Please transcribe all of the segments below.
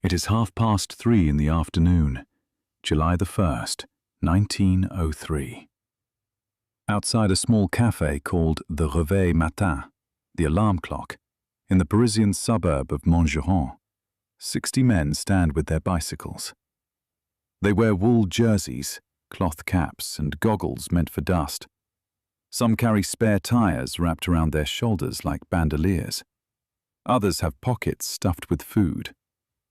It is 3:30 in the afternoon, July the 1st, 1903. Outside a small cafe called the Réveil Matin, the alarm clock, in the Parisian suburb of Montgeron, 60 men stand with their bicycles. They wear wool jerseys, cloth caps, and goggles meant for dust. Some carry spare tires wrapped around their shoulders like bandoliers. Others have pockets stuffed with food: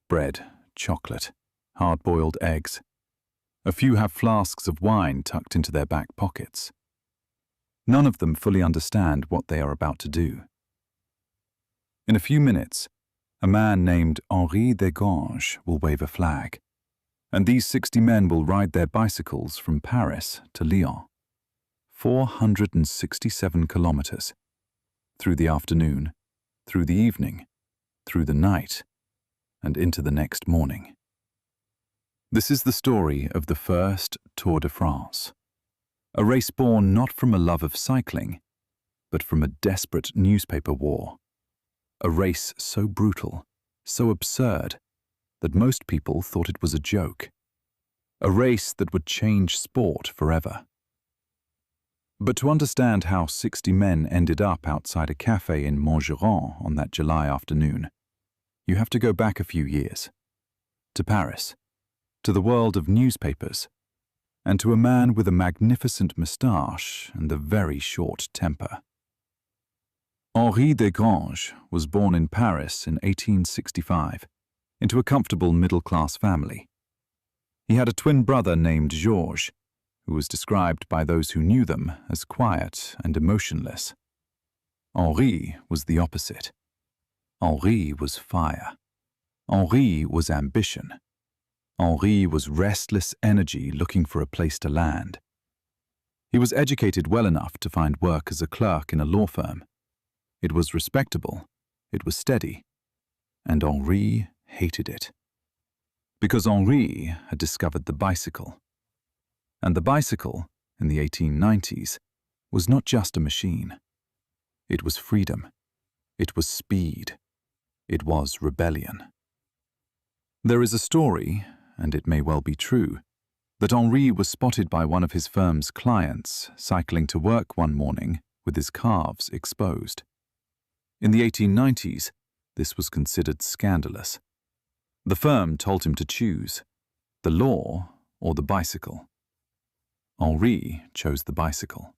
bread, chocolate, hard-boiled eggs. A few have flasks of wine tucked into their back pockets. None of them fully understand what they are about to do. In a few minutes, a man named Henri Desgranges will wave a flag, and these 60 men will ride their bicycles from Paris to Lyon. 467 kilometers, through the afternoon, through the evening, through the night, and into the next morning. This is the story of the first Tour de France, a race born not from a love of cycling, but from a desperate newspaper war. A race so brutal, so absurd, that most people thought it was a joke. A race that would change sport forever. But to understand how 60 men ended up outside a cafe in Montgeron on that July afternoon, you have to go back a few years, to Paris, to the world of newspapers, and to a man with a magnificent moustache and a very short temper. Henri Desgranges was born in Paris in 1865, into a comfortable middle-class family. He had a twin brother named Georges, who was described by those who knew them as quiet and emotionless. Henri was the opposite. Henri was fire. Henri was ambition. Henri was restless energy looking for a place to land. He was educated well enough to find work as a clerk in a law firm. It was respectable, it was steady, and Henri hated it. Because Henri had discovered the bicycle. And the bicycle, in the 1890s, was not just a machine. It was freedom. It was speed. It was rebellion. There is a story, and it may well be true, that Henri was spotted by one of his firm's clients cycling to work one morning with his calves exposed. In the 1890s, this was considered scandalous. The firm told him to choose the law or the bicycle. Henri chose the bicycle.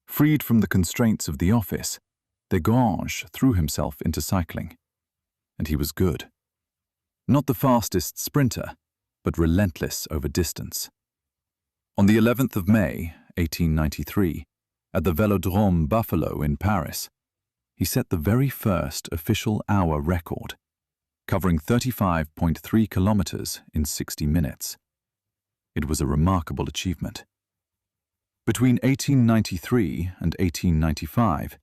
Freed from the constraints of the office, Desgranges threw himself into cycling. And he was good. Not the fastest sprinter, but relentless over distance. On the 11th of May, 1893, at the Velodrome Buffalo in Paris, he set the very first official hour record, covering 35.3 kilometers in 60 minutes. It was a remarkable achievement. Between 1893 and 1895,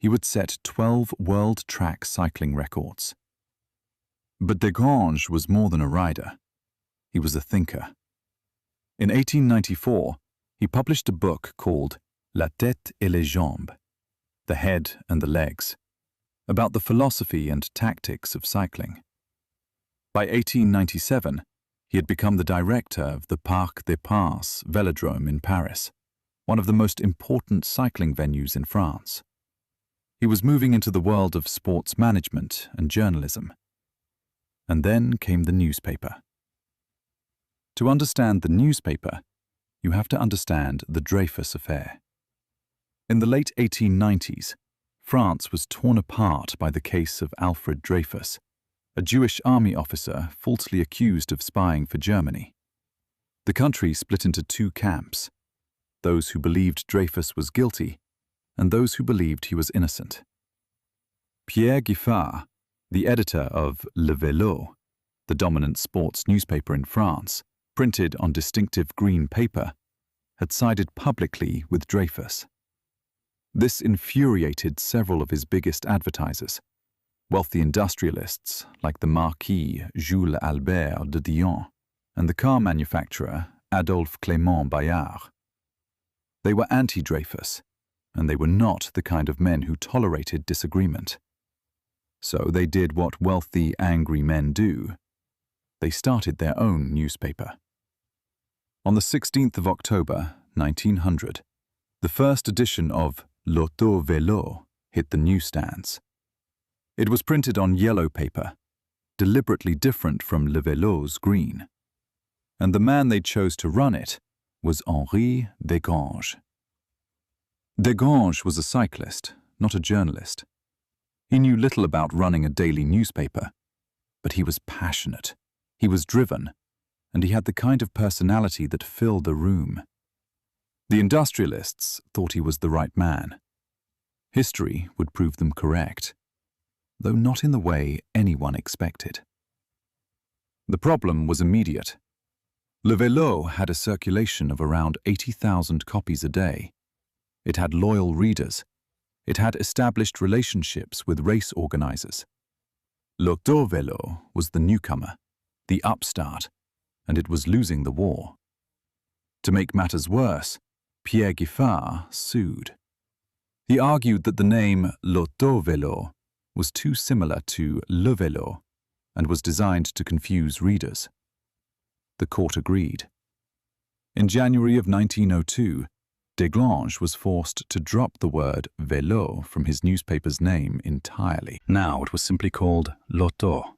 he would set 12 world track cycling records. But Desgranges was more than a rider. He was a thinker. In 1894, he published a book called La tête et les jambes, The Head and the Legs, about the philosophy and tactics of cycling. By 1897, he had become the director of the Parc des Princes Velodrome in Paris, one of the most important cycling venues in France. He was moving into the world of sports management and journalism. And then came the newspaper. To understand the newspaper, you have to understand the Dreyfus affair. In the late 1890s, France was torn apart by the case of Alfred Dreyfus, a Jewish army officer falsely accused of spying for Germany. The country split into two camps, those who believed Dreyfus was guilty and those who believed he was innocent. Pierre Giffard, the editor of Le Vélo, the dominant sports newspaper in France, printed on distinctive green paper, had sided publicly with Dreyfus. This infuriated several of his biggest advertisers, wealthy industrialists like the Marquis Jules Albert de Dion and the car manufacturer Adolphe Clément Bayard. They were anti-Dreyfus, and they were not the kind of men who tolerated disagreement. So they did what wealthy, angry men do. They started their own newspaper. On the 16th of October, 1900, the first edition of L'Auto Vélo hit the newsstands. It was printed on yellow paper, deliberately different from Le Vélo's green. And the man they chose to run it was Henri Desgranges. Desgranges was a cyclist, not a journalist. He knew little about running a daily newspaper, but he was passionate, he was driven, and he had the kind of personality that filled the room. The industrialists thought he was the right man. History would prove them correct, though not in the way anyone expected. The problem was immediate. Le Vélo had a circulation of around 80,000 copies a day. It had loyal readers. It had established relationships with race organizers. L'Auto Vélo was the newcomer, the upstart, and it was losing the war. To make matters worse, Pierre Giffard sued. He argued that the name L'Auto Vélo was too similar to Le Vélo and was designed to confuse readers. The court agreed. In January of 1902, Desgranges was forced to drop the word vélo from his newspaper's name entirely. Now it was simply called L'Auto,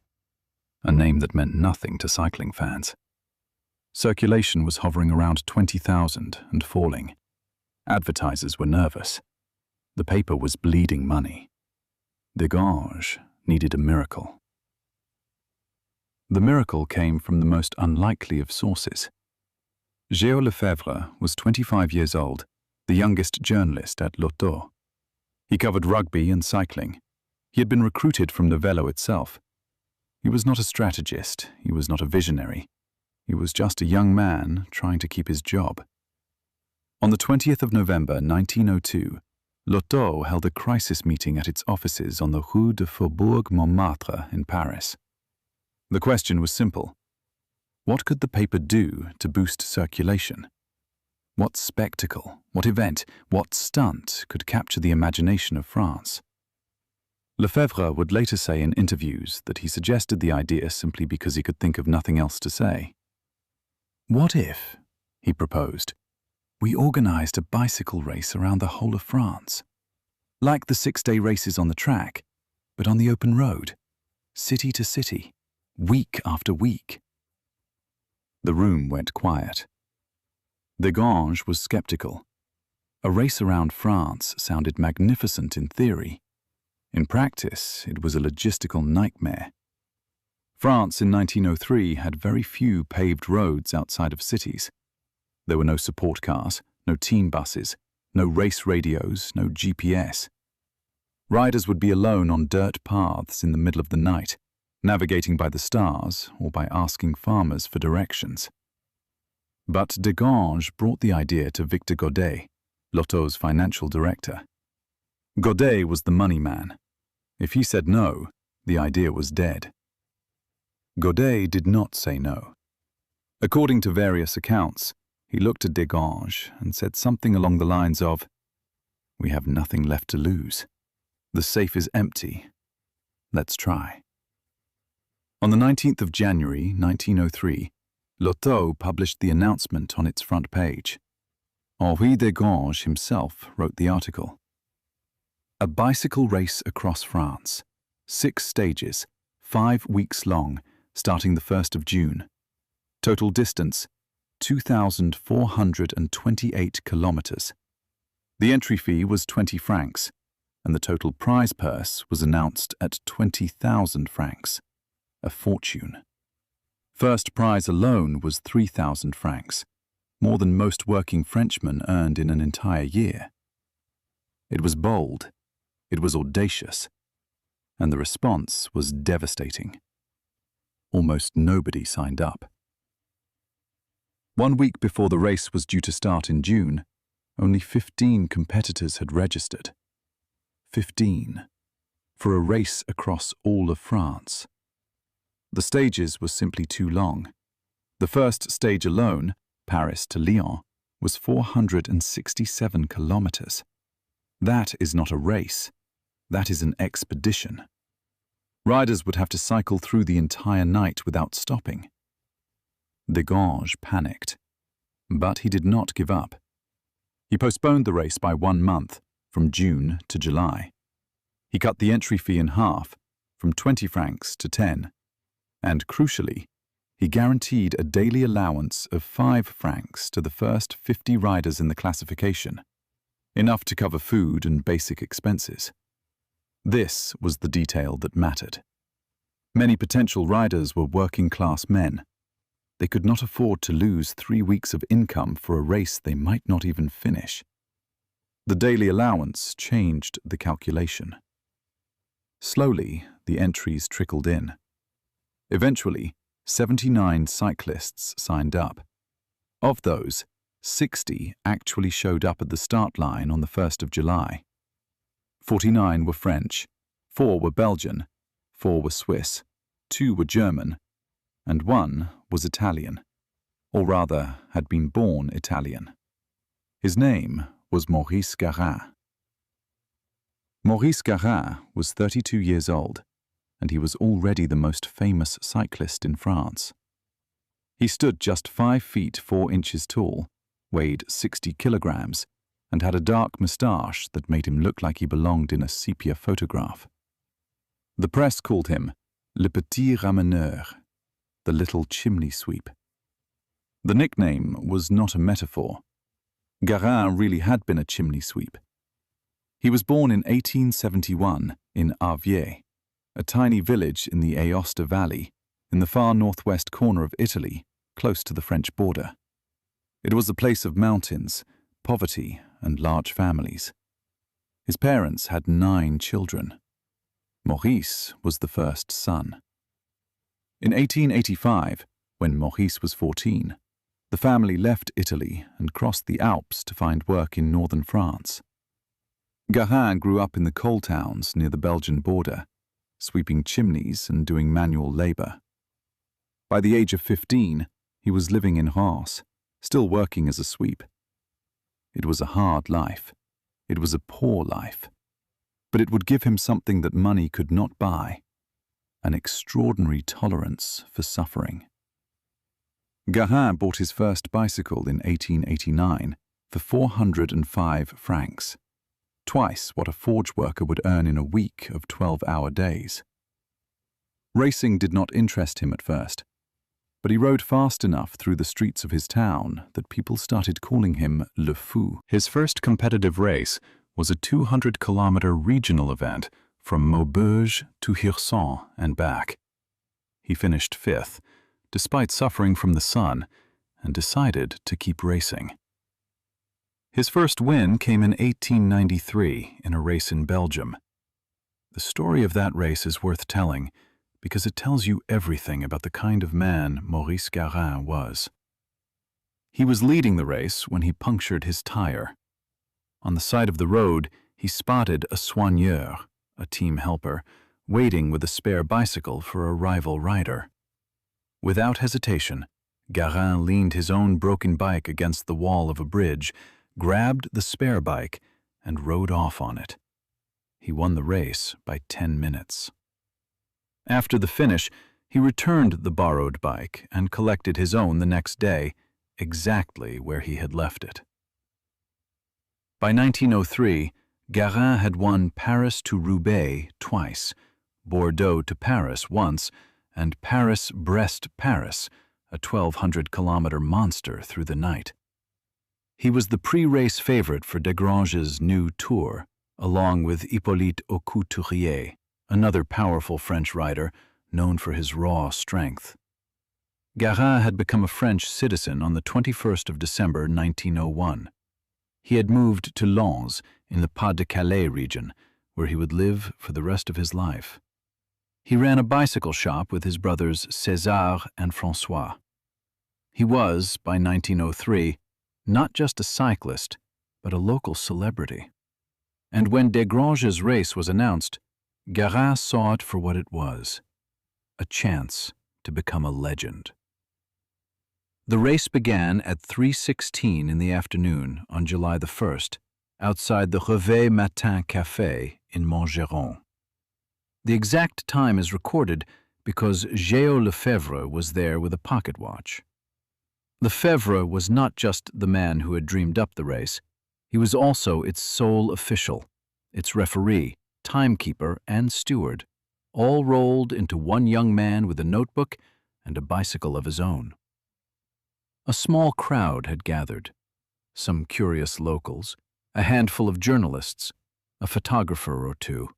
a name that meant nothing to cycling fans. Circulation was hovering around 20,000 and falling. Advertisers were nervous. The paper was bleeding money. Desgranges needed a miracle. The miracle came from the most unlikely of sources. Géo Lefebvre was 25 years old, the youngest journalist at L'Auto. He covered rugby and cycling. He had been recruited from the Vélo itself. He was not a strategist, he was not a visionary. He was just a young man trying to keep his job. On the 20th of November 1902, L'Auto held a crisis meeting at its offices on the Rue de Faubourg Montmartre in Paris. The question was simple. What could the paper do to boost circulation? What spectacle, what event, what stunt could capture the imagination of France? Lefebvre would later say in interviews that he suggested the idea simply because he could think of nothing else to say. What if, he proposed, we organized a bicycle race around the whole of France? Like the 6-day races on the track, but on the open road, city to city, week after week. The room went quiet. Desgranges was skeptical. A race around France sounded magnificent in theory. In practice, it was a logistical nightmare. France in 1903 had very few paved roads outside of cities. There were no support cars, no team buses, no race radios, no GPS. Riders would be alone on dirt paths in the middle of the night, navigating by the stars or by asking farmers for directions. But Desgranges brought the idea to Victor Godet, L'Auto's financial director. Godet was the money man. If he said no, the idea was dead. Godet did not say no. According to various accounts, he looked at Desgranges and said something along the lines of, "We have nothing left to lose. The safe is empty. Let's try." On the 19th of January, 1903, L'Auto published the announcement on its front page. Henri Desgranges himself wrote the article. A bicycle race across France, 6 stages, 5 weeks long, starting the 1st of June. Total distance, 2,428 kilometers. The entry fee was 20 francs, and the total prize purse was announced at 20,000 francs. A fortune. First prize alone was 3,000 francs, more than most working Frenchmen earned in an entire year. It was bold, it was audacious, and the response was devastating. Almost nobody signed up. 1 week before the race was due to start in June, only 15 competitors had registered. 15. For a race across all of France. The stages were simply too long. The first stage alone, Paris to Lyon, was 467 kilometers. That is not a race. That is an expedition. Riders would have to cycle through the entire night without stopping. Desgranges panicked, but he did not give up. He postponed the race by 1 month, from June to July. He cut the entry fee in half, from 20 francs to 10, and crucially, he guaranteed a daily allowance of 5 francs to the first 50 riders in the classification, enough to cover food and basic expenses. This was the detail that mattered. Many potential riders were working-class men. They could not afford to lose 3 weeks of income for a race they might not even finish. The daily allowance changed the calculation. Slowly, the entries trickled in. Eventually, 79 cyclists signed up. Of those, 60 actually showed up at the start line on the 1st of July. 49 were French, 4 were Belgian, 4 were Swiss, 2 were German, and 1 was Italian, or rather had been born Italian. His name was Maurice Garin. Maurice Garin was 32 years old, and he was already the most famous cyclist in France. He stood just 5 feet 4 inches tall, weighed 60 kilograms, and had a dark moustache that made him look like he belonged in a sepia photograph. The press called him Le Petit Rameneur, the little chimney sweep. The nickname was not a metaphor. Garin really had been a chimney sweep. He was born in 1871 in Arviers, a tiny village in the Aosta Valley, in the far northwest corner of Italy, close to the French border. It was a place of mountains, poverty, and large families. His parents had 9 children. Maurice was the first son. In 1885, when Maurice was 14, the family left Italy and crossed the Alps to find work in northern France. Garin grew up in the coal towns near the Belgian border, sweeping chimneys and doing manual labor. By the age of 15, he was living in Reims, still working as a sweep. It was a hard life. It was a poor life. But it would give him something that money could not buy: an extraordinary tolerance for suffering. Garin bought his first bicycle in 1889 for 405 francs, twice what a forge worker would earn in a week of 12-hour days. Racing did not interest him at first, but he rode fast enough through the streets of his town that people started calling him Le Fou. His first competitive race was a 200-kilometer regional event from Maubeuge to Hirson and back. He finished 5th, despite suffering from the sun, and decided to keep racing. His first win came in 1893 in a race in Belgium. The story of that race is worth telling because it tells you everything about the kind of man Maurice Garin was. He was leading the race when he punctured his tire. On the side of the road, he spotted a soigneur, a team helper, waiting with a spare bicycle for a rival rider. Without hesitation, Garin leaned his own broken bike against the wall of a bridge, grabbed the spare bike, and rode off on it. He won the race by 10 minutes. After the finish, he returned the borrowed bike and collected his own the next day, exactly where he had left it. By 1903, Garin had won Paris to Roubaix twice, Bordeaux to Paris once, and Paris-Brest-Paris, a 1,200-kilometer monster through the night. He was the pre-race favorite for Desgranges' new tour, along with Hippolyte Aucouturier, another powerful French rider known for his raw strength. Garin had become a French citizen on the 21st of December 1901. He had moved to Lens in the Pas-de-Calais region, where he would live for the rest of his life. He ran a bicycle shop with his brothers César and François. He was, by 1903, not just a cyclist, but a local celebrity. And when Desgranges' race was announced, Garin saw it for what it was: a chance to become a legend. The race began at 3:16 in the afternoon on July the 1st, outside the Réveil Matin Café in Montgeron. The exact time is recorded because Géo Lefebvre was there with a pocket watch. Lefebvre was not just the man who had dreamed up the race. He was also its sole official, its referee, timekeeper, and steward, all rolled into one young man with a notebook and a bicycle of his own. A small crowd had gathered, some curious locals, a handful of journalists, a photographer or two.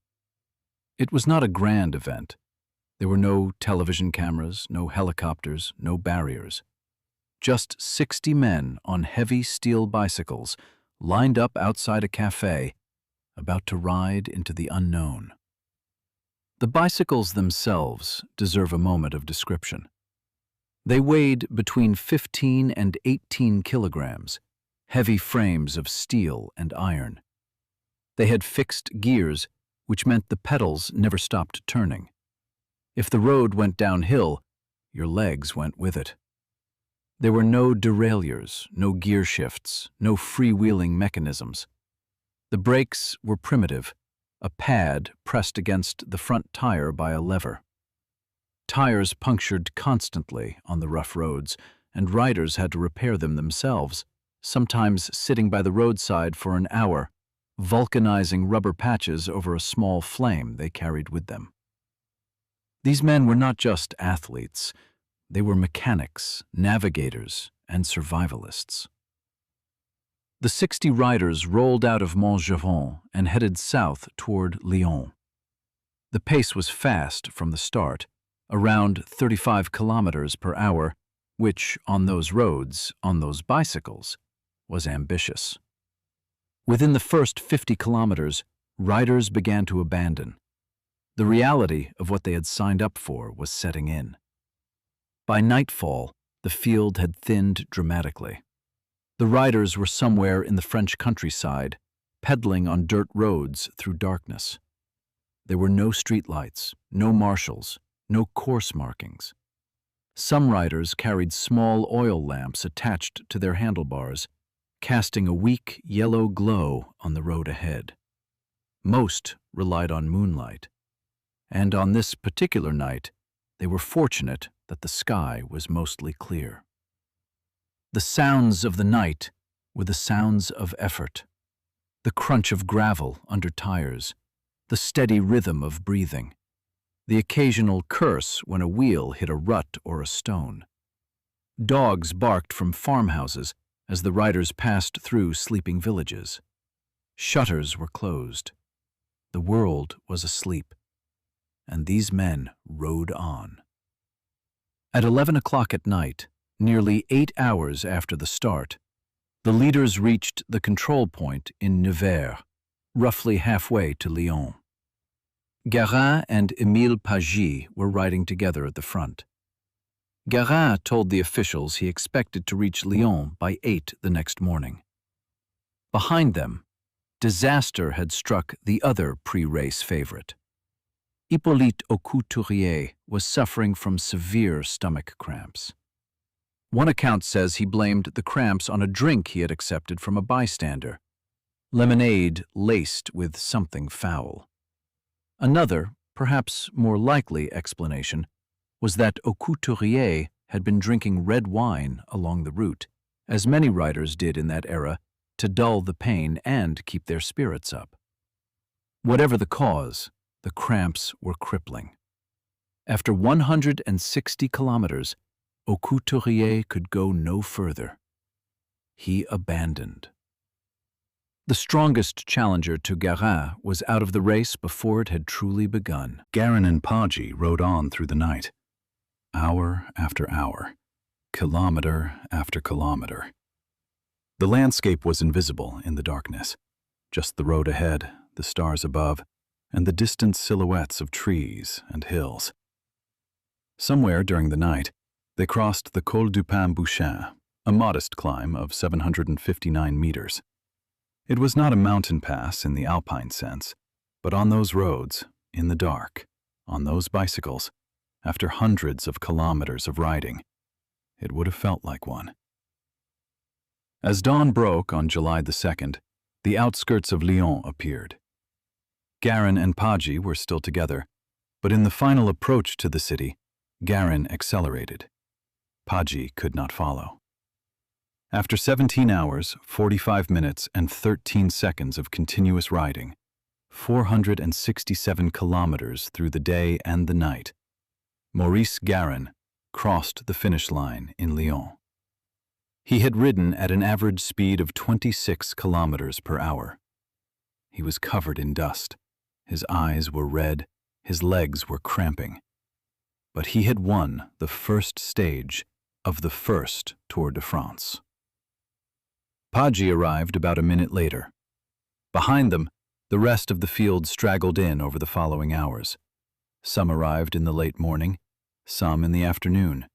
It was not a grand event. There were no television cameras, no helicopters, no barriers. Just 60 men on heavy steel bicycles lined up outside a cafe, about to ride into the unknown. The bicycles themselves deserve a moment of description. They weighed between 15 and 18 kilograms, heavy frames of steel and iron. They had fixed gears, which meant the pedals never stopped turning. If the road went downhill, your legs went with it. There were no derailleurs, no gear shifts, no freewheeling mechanisms. The brakes were primitive, a pad pressed against the front tire by a lever. Tires punctured constantly on the rough roads, and riders had to repair them themselves, sometimes sitting by the roadside for an hour, vulcanizing rubber patches over a small flame they carried with them. These men were not just athletes. They were mechanics, navigators, and survivalists. The 60 riders rolled out of Montgeron and headed south toward Lyon. The pace was fast from the start, around 35 kilometers per hour, which, on those roads, on those bicycles, was ambitious. Within the first 50 kilometers, riders began to abandon. The reality of what they had signed up for was setting in. By nightfall, the field had thinned dramatically. The riders were somewhere in the French countryside, pedaling on dirt roads through darkness. There were no streetlights, no marshals, no course markings. Some riders carried small oil lamps attached to their handlebars, casting a weak yellow glow on the road ahead. Most relied on moonlight, and on this particular night, they were fortunate that the sky was mostly clear. The sounds of the night were the sounds of effort, the crunch of gravel under tires, the steady rhythm of breathing, the occasional curse when a wheel hit a rut or a stone. Dogs barked from farmhouses as the riders passed through sleeping villages. Shutters were closed. The world was asleep, and these men rode on. At 11 o'clock at night, nearly 8 hours after the start, the leaders reached the control point in Nevers, roughly halfway to Lyon. Guérin and Émile Pagy were riding together at the front. Guérin told the officials he expected to reach Lyon by 8 the next morning. Behind them, disaster had struck the other pre-race favorite. Hippolyte Aucouturier was suffering from severe stomach cramps. One account says he blamed the cramps on a drink he had accepted from a bystander, lemonade laced with something foul. Another, perhaps more likely explanation was that Aucouturier had been drinking red wine along the route, as many riders did in that era, to dull the pain and keep their spirits up. Whatever the cause, the cramps were crippling. After 160 kilometers, Aucouturier could go no further. He abandoned. The strongest challenger to Guérin was out of the race before it had truly begun. Guérin and Pagy rode on through the night, hour after hour, kilometer after kilometer. The landscape was invisible in the darkness, just the road ahead, the stars above, and the distant silhouettes of trees and hills. Somewhere during the night, they crossed the Col du Pain Bouchin, a modest climb of 759 meters. It was not a mountain pass in the alpine sense, but on those roads, in the dark, on those bicycles, after hundreds of kilometers of riding, it would have felt like one. As dawn broke on July the 2nd, the outskirts of Lyon appeared. Guérin and Pagy were still together, But in the final approach to the city, Garin accelerated. Paggi could not follow. After 17 hours, 45 minutes, and 13 seconds of continuous riding, 467 kilometers through the day and the night, Maurice Garin crossed the finish line in Lyon. He had ridden at an average speed of 26 kilometers per hour. He was covered in dust. His eyes were red. His legs were cramping. But he had won the first stage of the first Tour de France. Paggi arrived about a minute later. Behind them, the rest of the field straggled in over the following hours. Some arrived in the late morning, some in the afternoon.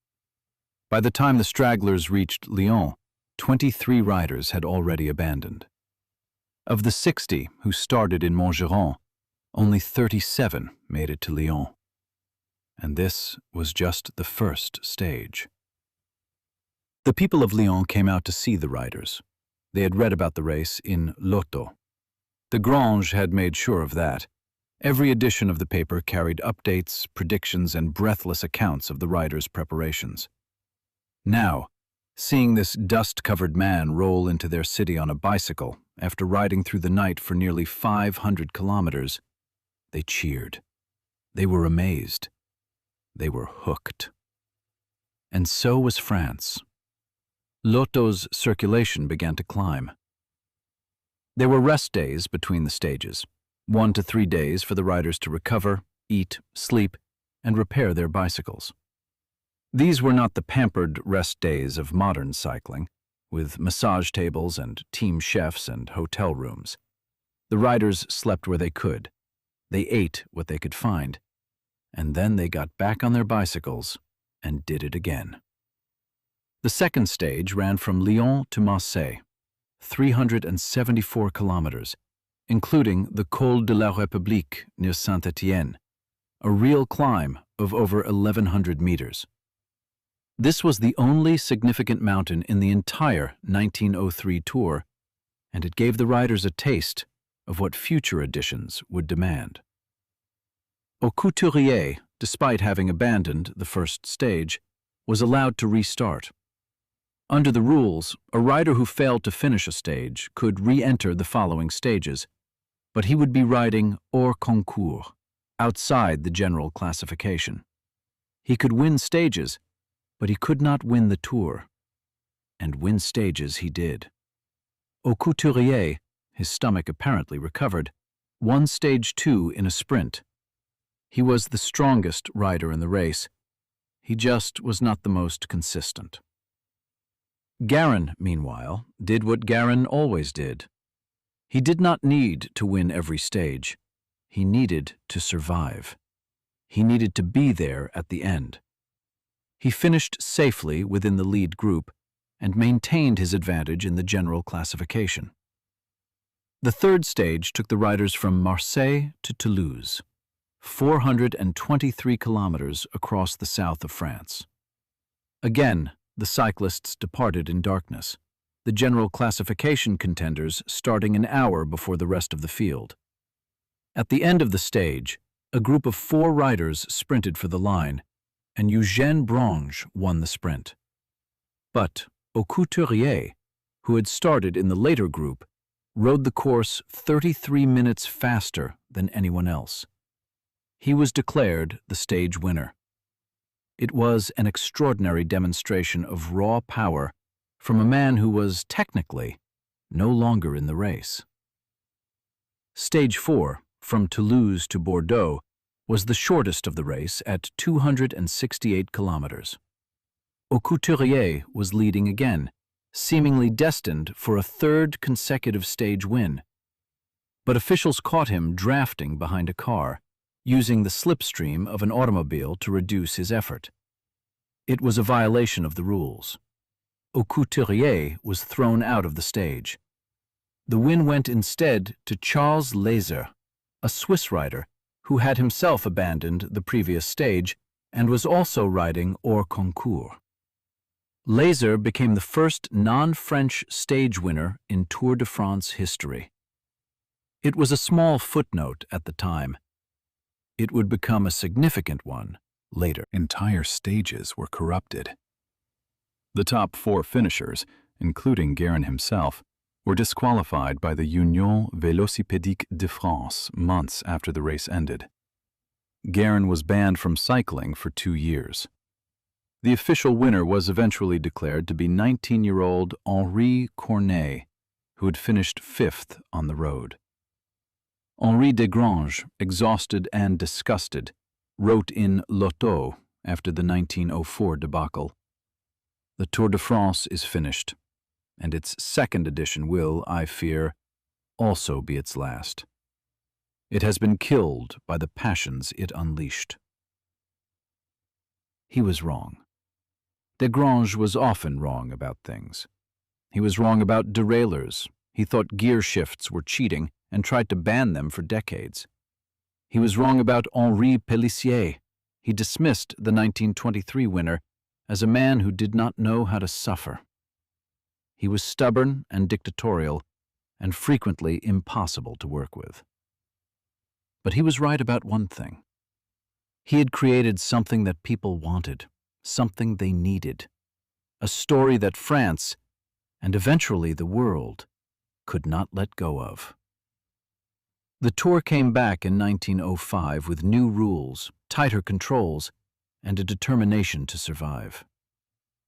By the time the stragglers reached Lyon, 23 riders had already abandoned. Of the 60 who started in Montgeron, only 37 made it to Lyon. And this was just the first stage. The people of Lyon came out to see the riders. They had read about the race in L'Auto. The Grange had made sure of that. Every edition of the paper carried updates, predictions, and breathless accounts of the riders' preparations. Now, seeing this dust-covered man roll into their city on a bicycle after riding through the night for nearly 500 kilometers, they cheered. They were amazed. They were hooked. And so was France. L'Auto's circulation began to climb. There were rest days between the stages, 1 to 3 days for the riders to recover, eat, sleep, and repair their bicycles. These were not the pampered rest days of modern cycling, with massage tables and team chefs and hotel rooms. The riders slept where they could. They ate what they could find. And then they got back on their bicycles and did it again. The second stage ran from Lyon to Marseille, 374 kilometers, including the Col de la République near Saint-Étienne, a real climb of over 1,100 meters. This was the only significant mountain in the entire 1903 tour, and it gave the riders a taste of what future editions would demand. Au Couturier, despite having abandoned the first stage, was allowed to restart. Under the rules, a rider who failed to finish a stage could re-enter the following stages, but he would be riding hors concours, outside the general classification. He could win stages, but he could not win the Tour. And win stages he did. Au Couturier, his stomach apparently recovered, won stage 2 in a sprint. He was the strongest rider in the race. He just was not the most consistent. Garin, meanwhile, did what Garin always did. He did not need to win every stage. He needed to survive. He needed to be there at the end. He finished safely within the lead group and maintained his advantage in the general classification. The third stage took the riders from Marseille to Toulouse, 423 kilometers across the south of France. Again, the cyclists departed in darkness, the general classification contenders starting an hour before the rest of the field. At the end of the stage, a group of 4 riders sprinted for the line, and Eugène Brange won the sprint. But Au Couturier, who had started in the later group, rode the course 33 minutes faster than anyone else. He was declared the stage winner. It was an extraordinary demonstration of raw power from a man who was technically no longer in the race. Stage 4, from Toulouse to Bordeaux, was the shortest of the race at 268 kilometers. Au Couturier was leading again, seemingly destined for a third consecutive stage win. But officials caught him drafting behind a car, using the slipstream of an automobile to reduce his effort. It was a violation of the rules. Au Couturier was thrown out of the stage. The win went instead to Charles Laser, a Swiss rider who had himself abandoned the previous stage and was also riding hors concours. Laser became the first non-French stage winner in Tour de France history. It was a small footnote at the time. it would become a significant one later. Entire stages were corrupted. The top 4 finishers, including Guerin himself, were disqualified by the Union Vélocipédique de France months after the race ended. Guerin was banned from cycling for 2 years. The official winner was eventually declared to be 19-year-old Henri Cornet, who had finished 5th on the road. Henri Desgranges, exhausted and disgusted, wrote in Lotto after the 1904 debacle, "The Tour de France is finished, and its 2nd edition will, I fear, also be its last. It has been killed by the passions it unleashed." He was wrong. Desgranges was often wrong about things. He was wrong about derailleurs. He thought gear shifts were cheating and tried to ban them for decades. He was wrong about Henri Pélissier. He dismissed the 1923 winner as a man who did not know how to suffer. He was stubborn and dictatorial and frequently impossible to work with. But he was right about one thing. He had created something that people wanted, something they needed, a story that France, and eventually the world, could not let go of. The Tour came back in 1905 with new rules, tighter controls, and a determination to survive.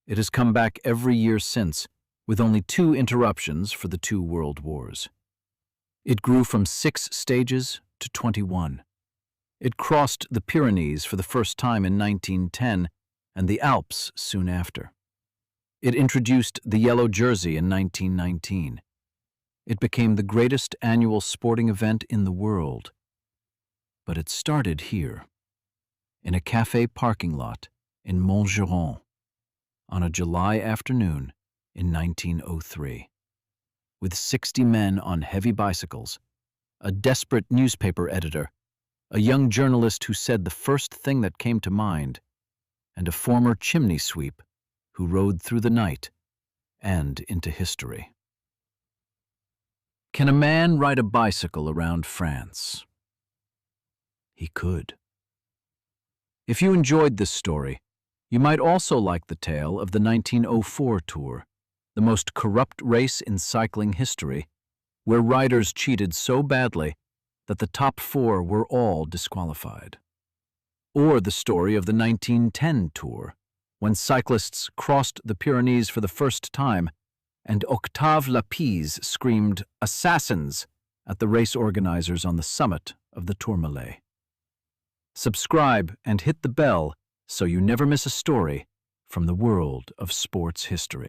It has come back every year since, with only 2 interruptions for the 2 world wars. It grew from 6 stages to 21. It crossed the Pyrenees for the first time in 1910 and the Alps soon after. It introduced the yellow jersey in 1919. It became the greatest annual sporting event in the world. But it started here, in a cafe parking lot in Montgeron, on a July afternoon in 1903. With 60 men on heavy bicycles, a desperate newspaper editor, a young journalist who said the first thing that came to mind, and a former chimney sweep who rode through the night and into history. Can a man ride a bicycle around France? He could. If you enjoyed this story, you might also like the tale of the 1904 Tour, the most corrupt race in cycling history, where riders cheated so badly that the top 4 were all disqualified. Or the story of the 1910 Tour, when cyclists crossed the Pyrenees for the first time and Octave Lapise screamed "Assassins!" at the race organizers on the summit of the Tourmalet. Subscribe and hit the bell so you never miss a story from the world of sports history.